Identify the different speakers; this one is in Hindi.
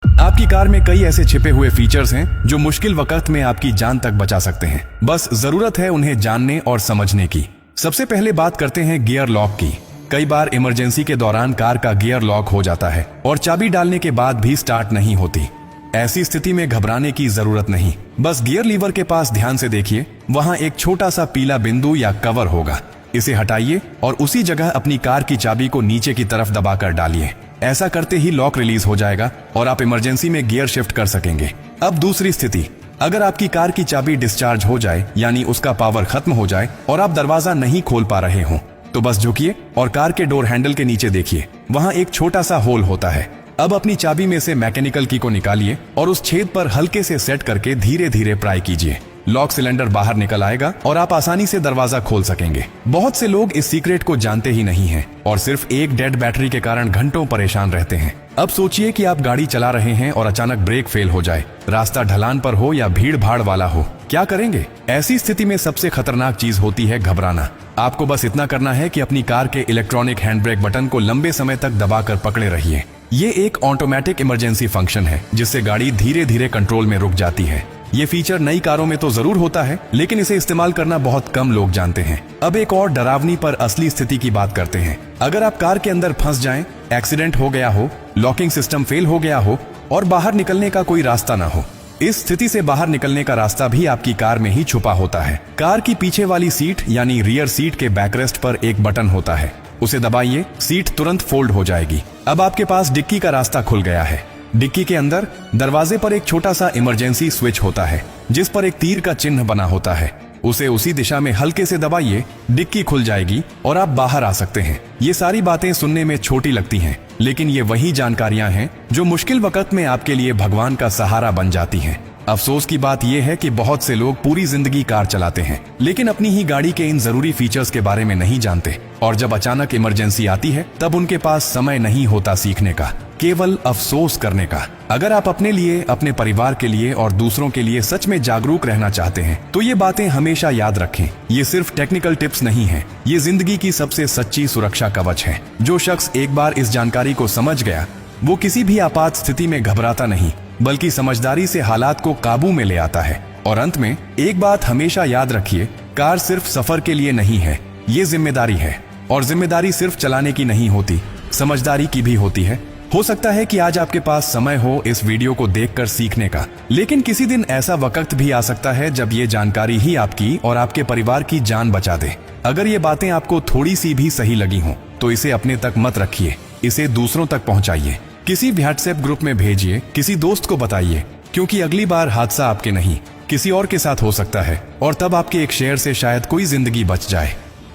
Speaker 1: आपकी कार में कई ऐसे छिपे हुए फीचर्स हैं जो मुश्किल वक्त में आपकी जान तक बचा सकते हैं। बस जरूरत है उन्हें जानने और समझने की। सबसे पहले बात करते हैं गियर लॉक की। कई बार इमरजेंसी के दौरान कार का गियर लॉक हो जाता है और चाबी डालने के बाद भी स्टार्ट नहीं होती। ऐसी स्थिति में घबराने की जरूरत नहीं। बस गियर लीवर के पास ध्यान से देखिए, वहां एक छोटा सा पीला बिंदु या कवर होगा। इसे हटाइए और उसी जगह अपनी कार की चाबी को नीचे की तरफ दबाकर डालिए। ऐसा करते ही लॉक रिलीज हो जाएगा और आप इमरजेंसी में गियर शिफ्ट कर सकेंगे। अब दूसरी स्थिति, अगर आपकी कार की चाबी डिस्चार्ज हो जाए, यानी उसका पावर खत्म हो जाए और आप दरवाजा नहीं खोल पा रहे हो, तो बस झुकिए और कार के डोर हैंडल के नीचे देखिए, वहां एक छोटा सा होल होता है। अब अपनी चाबी में से मैकेनिकल की को निकालिए और उस छेद पर हल्के से सेट करके धीरे धीरे प्राई कीजिए। लॉक सिलेंडर बाहर निकल आएगा और आप आसानी से दरवाजा खोल सकेंगे। बहुत से लोग इस सीक्रेट को जानते ही नहीं हैं और सिर्फ एक डेड बैटरी के कारण घंटों परेशान रहते हैं। अब सोचिए कि आप गाड़ी चला रहे हैं और अचानक ब्रेक फेल हो जाए, रास्ता ढलान पर हो या भीड़ भाड़ वाला हो, क्या करेंगे? ऐसी स्थिति में सबसे खतरनाक चीज होती है घबराना। आपको बस इतना करना है कि अपनी कार के इलेक्ट्रॉनिक हैंड ब्रेक बटन को लंबे समय तक दबाकर पकड़े रहिए। ये एक ऑटोमेटिक इमरजेंसी फंक्शन है जिससे गाड़ी धीरे धीरे कंट्रोल में रुक जाती है। ये फीचर नई कारों में तो जरूर होता है, लेकिन इसे इस्तेमाल करना बहुत कम लोग जानते हैं। अब एक और डरावनी पर असली स्थिति की बात करते हैं। अगर आप कार के अंदर फंस जाएं, एक्सीडेंट हो गया हो, लॉकिंग सिस्टम फेल हो गया हो और बाहर निकलने का कोई रास्ता ना हो, इस स्थिति से बाहर निकलने का रास्ता भी आपकी कार में ही छुपा होता है। कार की पीछे वाली सीट यानी रियर सीट के बैकरेस्ट पर एक बटन होता है, उसे दबाइए, सीट तुरंत फोल्ड हो जाएगी। अब आपके पास डिक्की का रास्ता खुल गया है। डिक्की के अंदर दरवाजे पर एक छोटा सा इमरजेंसी स्विच होता है जिस पर एक तीर का चिन्ह बना होता है। उसे उसी दिशा में हल्के से दबाइए, डिक्की खुल जाएगी और आप बाहर आ सकते हैं। ये सारी बातें सुनने में छोटी लगती हैं, लेकिन ये वही जानकारियां हैं जो मुश्किल वक्त में आपके लिए भगवान का सहारा बन जाती हैं। अफसोस की बात यह है कि बहुत से लोग पूरी जिंदगी कार चलाते हैं लेकिन अपनी ही गाड़ी के इन जरूरी फीचर्स के बारे में नहीं जानते, और जब अचानक इमरजेंसी आती है तब उनके पास समय नहीं होता सीखने का, केवल अफसोस करने का। अगर आप अपने लिए, अपने परिवार के लिए और दूसरों के लिए सच में जागरूक रहना चाहते हैं तो ये बातें हमेशा याद रखें। ये सिर्फ टेक्निकल टिप्स नहीं है, ये जिंदगी की सबसे सच्ची सुरक्षा कवच है। जो शख्स एक बार इस जानकारी को समझ गया वो किसी भी आपात स्थिति में घबराता नहीं, बल्कि समझदारी से हालात को काबू में ले आता है। और अंत में एक बात हमेशा याद रखिए, कार सिर्फ सफर के लिए नहीं है, ये जिम्मेदारी है। और जिम्मेदारी सिर्फ चलाने की नहीं होती, समझदारी की भी होती है। हो सकता है कि आज आपके पास समय हो इस वीडियो को देखकर सीखने का, लेकिन किसी दिन ऐसा वक्त भी आ सकता है जब ये जानकारी ही आपकी और आपके परिवार की जान बचा दे। अगर ये बातें आपको थोड़ी सी भी सही लगी हों तो इसे अपने तक मत रखिए, इसे दूसरों तक पहुंचाइए। किसी व्हाट्सएप ग्रुप में भेजिए, किसी दोस्त को बताइए, क्योंकि अगली बार हादसा आपके नहीं किसी और के साथ हो सकता है और तब आपके एक शेयर से शायद कोई जिंदगी बच जाए।